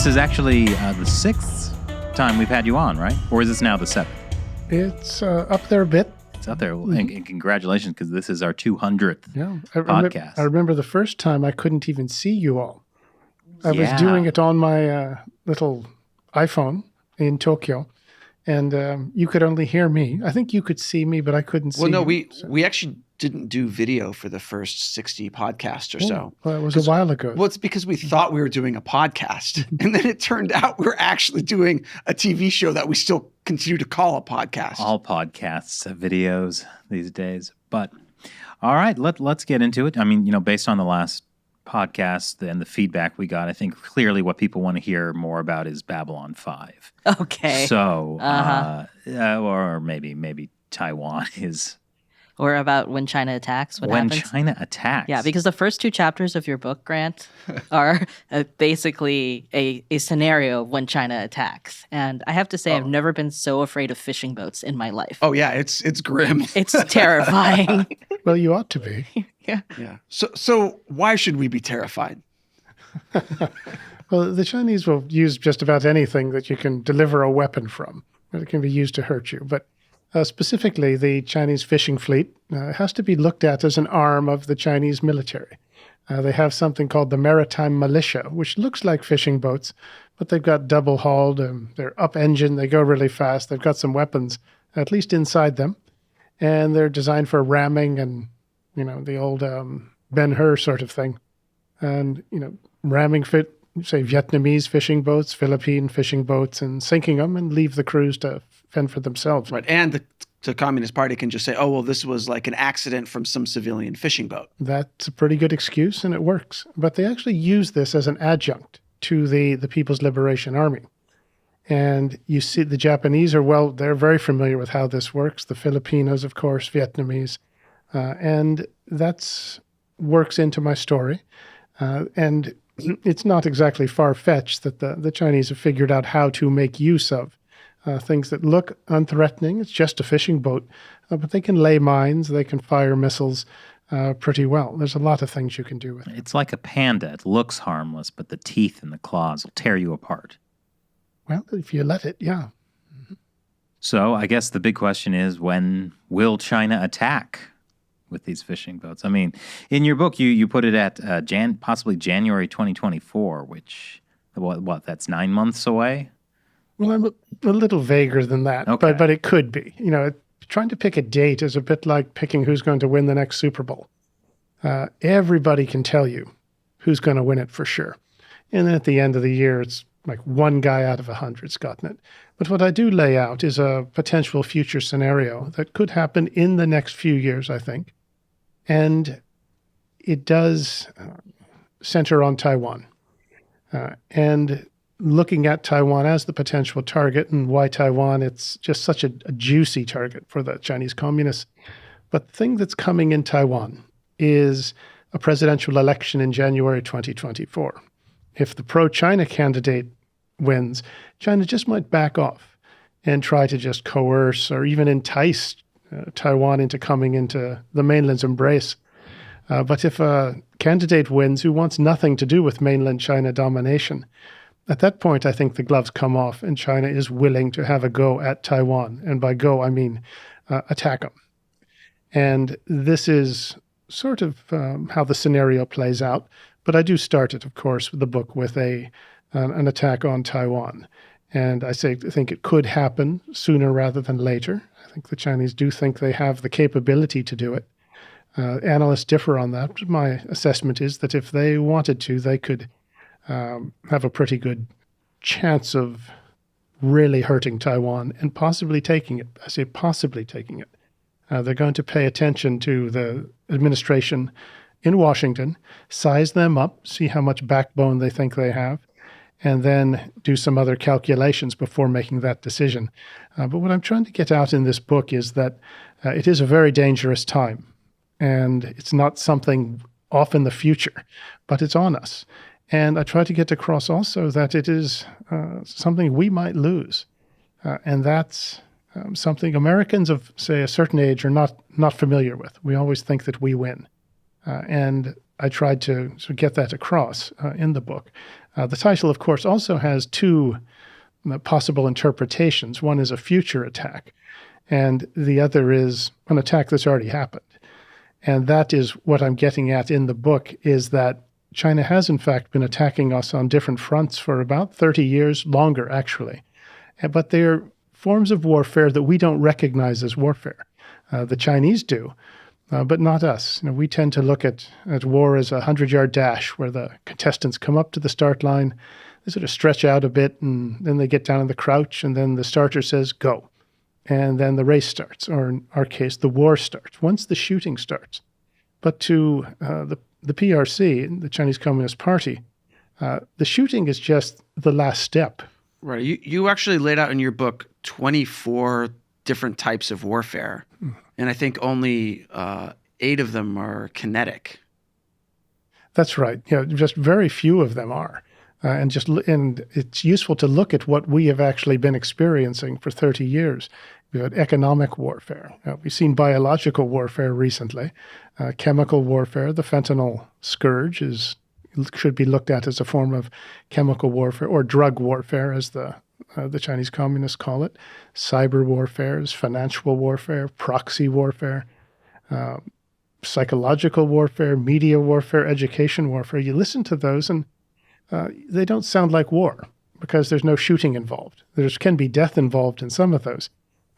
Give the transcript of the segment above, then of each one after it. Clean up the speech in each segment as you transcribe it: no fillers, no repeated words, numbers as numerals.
This is actually the sixth time we've had you on, right? Or is this now the seventh? It's up there a bit. It's up there. Well, and congratulations, because this is our 200th podcast. I remember the first time I couldn't even see you all. I was doing it on my little iPhone in Tokyo, and you could only hear me. I think you could see me, but I couldn't see you. Well, no, we actually didn't do video for the first 60 podcasts or so. Well, it was a while ago. Well, it's because we thought we were doing a podcast, and then it turned out we're actually doing a TV show that we still continue to call a podcast. All podcasts have videos these days. But all right, let's get into it. I mean, based on the last podcast and the feedback we got, I think clearly what people want to hear more about is Babylon 5. Okay. So, or maybe Taiwan is... Or about when China attacks. When China attacks. Yeah, because the first two chapters of your book, Grant, are basically a scenario of when China attacks. And I have to say, I've never been so afraid of fishing boats in my life. Oh, yeah, it's grim. It's terrifying. Well, you ought to be. Yeah. So why should we be terrified? Well, the Chinese will use just about anything that you can deliver a weapon from. It can be used to hurt you. But specifically, the Chinese fishing fleet has to be looked at as an arm of the Chinese military. They have something called the maritime militia, which looks like fishing boats, but they've got double-hulled, they're up-engine, they go really fast, they've got some weapons, at least inside them, and they're designed for ramming and, the old Ben-Hur sort of thing. And, ramming say Vietnamese fishing boats, Philippine fishing boats, and sinking them and leave the crews to fend for themselves. Right. And the Communist Party can just say, oh, well, this was like an accident from some civilian fishing boat. That's a pretty good excuse, and it works. But they actually use this as an adjunct to the People's Liberation Army. And you see the Japanese they're very familiar with how this works. The Filipinos, of course, Vietnamese. And that works into my story. And it's not exactly far-fetched that the Chinese have figured out how to make use of things that look unthreatening. It's just a fishing boat, but they can lay mines, they can fire missiles pretty well. There's a lot of things you can do with it. It's like a panda. It looks harmless, but the teeth and the claws will tear you apart. Well, if you let it, yeah. So I guess the big question is, when will China attack with these fishing boats? I mean, in your book, you put it at possibly January 2024, which, what, that's 9 months away? Well, I'm a little vaguer than that, okay. but it could be. Trying to pick a date is a bit like picking who's going to win the next Super Bowl. Everybody can tell you who's going to win it for sure. And then at the end of the year, it's like one guy out of 100's gotten it. But what I do lay out is a potential future scenario that could happen in the next few years, I think. And it does center on Taiwan. And looking at Taiwan as the potential target, and why Taiwan, it's just such a juicy target for the Chinese communists. But the thing that's coming in Taiwan is a presidential election in January 2024. If the pro-China candidate wins, China just might back off and try to just coerce or even entice Taiwan into coming into the mainland's embrace. But if a candidate wins who wants nothing to do with mainland China domination, at that point, I think the gloves come off and China is willing to have a go at Taiwan. And by go, I mean attack them. And this is sort of how the scenario plays out. But I do start it, of course, with the book with an attack on Taiwan. And I think it could happen sooner rather than later. I think the Chinese do think they have the capability to do it. Analysts differ on that. But my assessment is that if they wanted to, they could have a pretty good chance of really hurting Taiwan and possibly taking it. I say possibly taking it. They're going to pay attention to the administration in Washington, size them up, see how much backbone they think they have, and then do some other calculations before making that decision. But what I'm trying to get out in this book is that it is a very dangerous time, and it's not something off in the future, but it's on us. And I try to get across also that it is something we might lose, and that's something Americans of, say, a certain age are not familiar with. We always think that we win. And I tried to sort of get that across in the book. The title, of course, also has two possible interpretations. One is a future attack, and the other is an attack that's already happened. And that is what I'm getting at in the book, is that China has, in fact, been attacking us on different fronts for about 30 years, longer, actually. But they're forms of warfare that we don't recognize as warfare. The Chinese do, but not us. We tend to look at war as a 100-yard dash where the contestants come up to the start line, they sort of stretch out a bit, and then they get down in the crouch, and then the starter says, go. And then the race starts, or in our case, the war starts, once the shooting starts. But to the PRC, the Chinese Communist Party, the shooting is just the last step. Right. You actually laid out in your book 24 different types of warfare, and I think only 8 of them are kinetic. That's right. Just very few of them are. And it's useful to look at what we have actually been experiencing for 30 years. We've had economic warfare. We've seen biological warfare recently, chemical warfare. The fentanyl scourge should be looked at as a form of chemical warfare, or drug warfare, as the Chinese communists call it. Cyber warfare is financial warfare, proxy warfare, psychological warfare, media warfare, education warfare. You listen to those and they don't sound like war because there's no shooting involved. There can be death involved in some of those.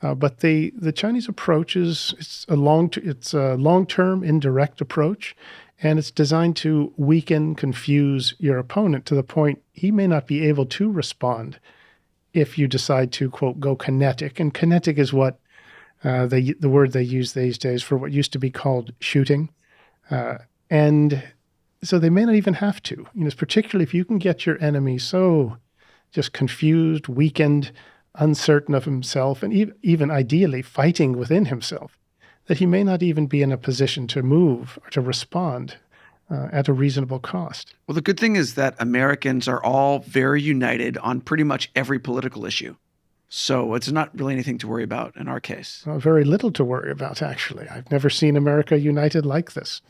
But the Chinese approach it's a long-term indirect approach, and it's designed to weaken, confuse your opponent to the point he may not be able to respond if you decide to, quote, go kinetic. And kinetic is what the word they use these days for what used to be called shooting. And so they may not even have to, particularly if you can get your enemy so just confused, weakened, uncertain of himself, and even ideally fighting within himself, that he may not even be in a position to move or to respond at a reasonable cost. Well, the good thing is that Americans are all very united on pretty much every political issue. So it's not really anything to worry about in our case. Well, very little to worry about, actually. I've never seen America united like this.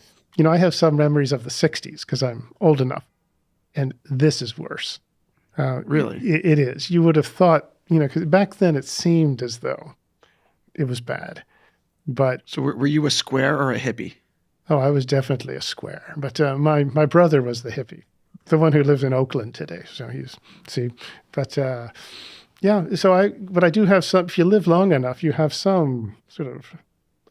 I have some memories of the 60s because I'm old enough, and this is worse. Really? It is. You would have thought, because back then it seemed as though it was bad. But so were you a square or a hippie? Oh, I was definitely a square. But my brother was the hippie, the one who lives in Oakland today. So but I do have some, if you live long enough, you have some sort of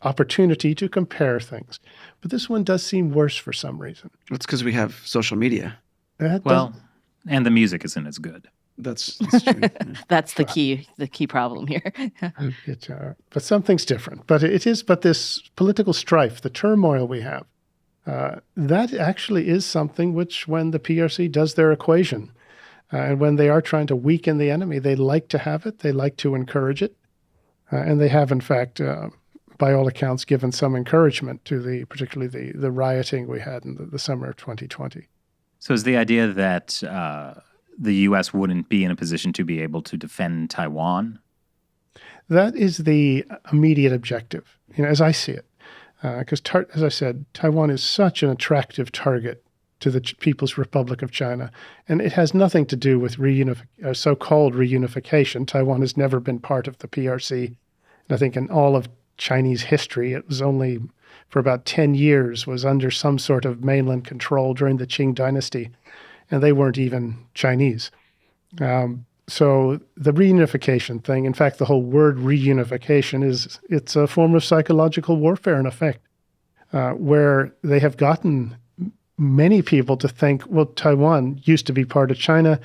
opportunity to compare things. But this one does seem worse for some reason. It's because we have social media. And the music isn't as good. That's true. Yeah. That's the key problem here. But something's different. But this political strife, the turmoil we have, that actually is something which, when the PRC does their equation, and when they are trying to weaken the enemy, they like to have it, they like to encourage it, and they have, in fact, by all accounts, given some encouragement to particularly the rioting we had in the summer of 2020. So is the idea that the U.S. wouldn't be in a position to be able to defend Taiwan? That is the immediate objective, as I see it. Because, as I said, Taiwan is such an attractive target to the People's Republic of China, and it has nothing to do with so-called reunification. Taiwan has never been part of the PRC. And I think in all of Chinese history, it was only for about 10 years was under some sort of mainland control during the Qing dynasty, and they weren't even Chinese. So the reunification thing, in fact, the whole word reunification it's a form of psychological warfare in effect, where they have gotten many people to think, well, Taiwan used to be part of China.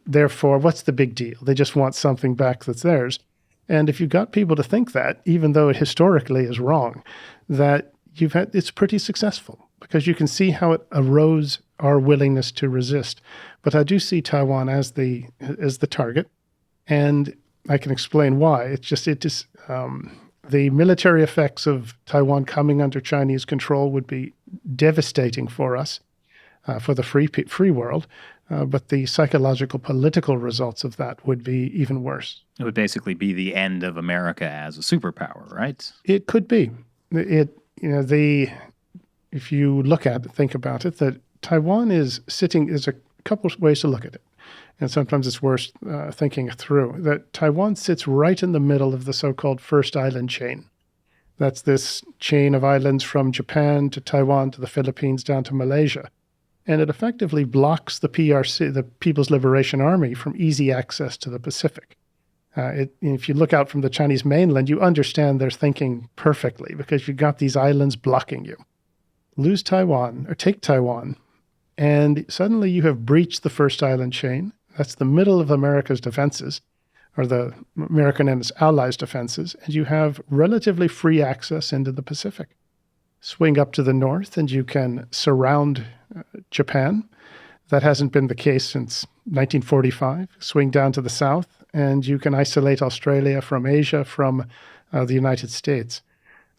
Therefore, what's the big deal? They just want something back that's theirs. And if you've got people to think that, even though it historically is wrong, that it's pretty successful, because you can see how it arose our willingness to resist. But I do see Taiwan as the target, and I can explain why. The military effects of Taiwan coming under Chinese control would be devastating for us, for the free world. But the psychological, political results of that would be even worse. It would basically be the end of America as a superpower, right? It could be. if you think about it, that Taiwan is sitting, there's a couple of ways to look at it. And sometimes it's worth thinking it through, that Taiwan sits right in the middle of the so-called First Island chain. That's this chain of islands from Japan to Taiwan to the Philippines down to Malaysia. And it effectively blocks the PRC, the People's Liberation Army, from easy access to the Pacific. If you look out from the Chinese mainland, you understand their thinking perfectly because you've got these islands blocking you. Lose Taiwan, or take Taiwan, and suddenly you have breached the First Island chain. That's the middle of America's defenses, or the American and its allies' defenses, and you have relatively free access into the Pacific. Swing up to the north, and you can surround Japan. That hasn't been the case since 1945. Swing down to the south, and you can isolate Australia from Asia, from the United States.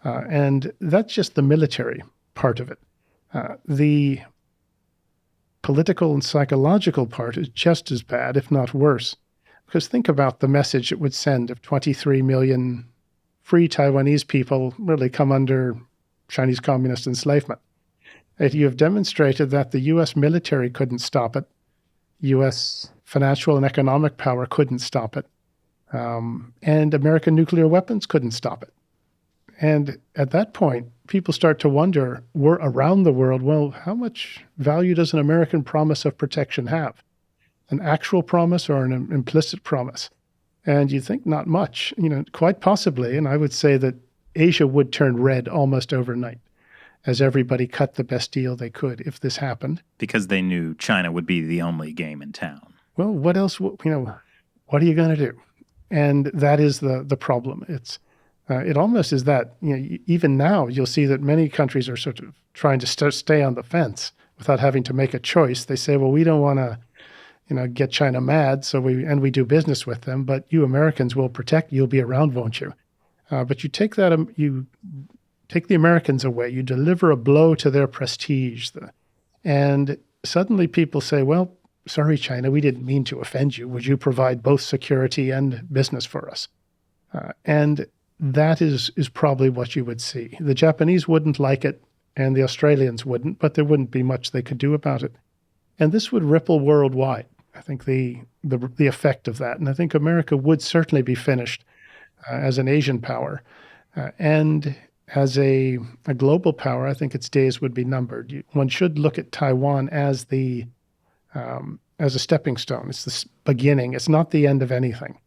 And that's just the military part of it. The political and psychological part is just as bad, if not worse. Because think about the message it would send if 23 million free Taiwanese people really come under Chinese communist enslavement. You have demonstrated that the U.S. military couldn't stop it. U.S. financial and economic power couldn't stop it. And American nuclear weapons couldn't stop it. And at that point, people start to wonder, we're around the world, well, how much value does an American promise of protection have? An actual promise or an implicit promise? And you think not much, quite possibly. And I would say that Asia would turn red almost overnight as everybody cut the best deal they could if this happened. Because they knew China would be the only game in town. Well, what else, what are you going to do? And that is the problem. It almost is that, even now you'll see that many countries are sort of trying to stay on the fence without having to make a choice. They say, well, we don't want to, get China mad, so we do business with them, but you Americans will protect, you'll be around, won't you? But you take the Americans away, you deliver a blow to their prestige, and suddenly people say, well, sorry, China, we didn't mean to offend you. Would you provide both security and business for us? And that is probably what you would see. The Japanese wouldn't like it, and the Australians wouldn't, but there wouldn't be much they could do about it. And this would ripple worldwide, I think, the effect of that. And I think America would certainly be finished as an Asian power. And as a global power, I think its days would be numbered. One should look at Taiwan as a stepping stone. It's the beginning. It's not the end of anything.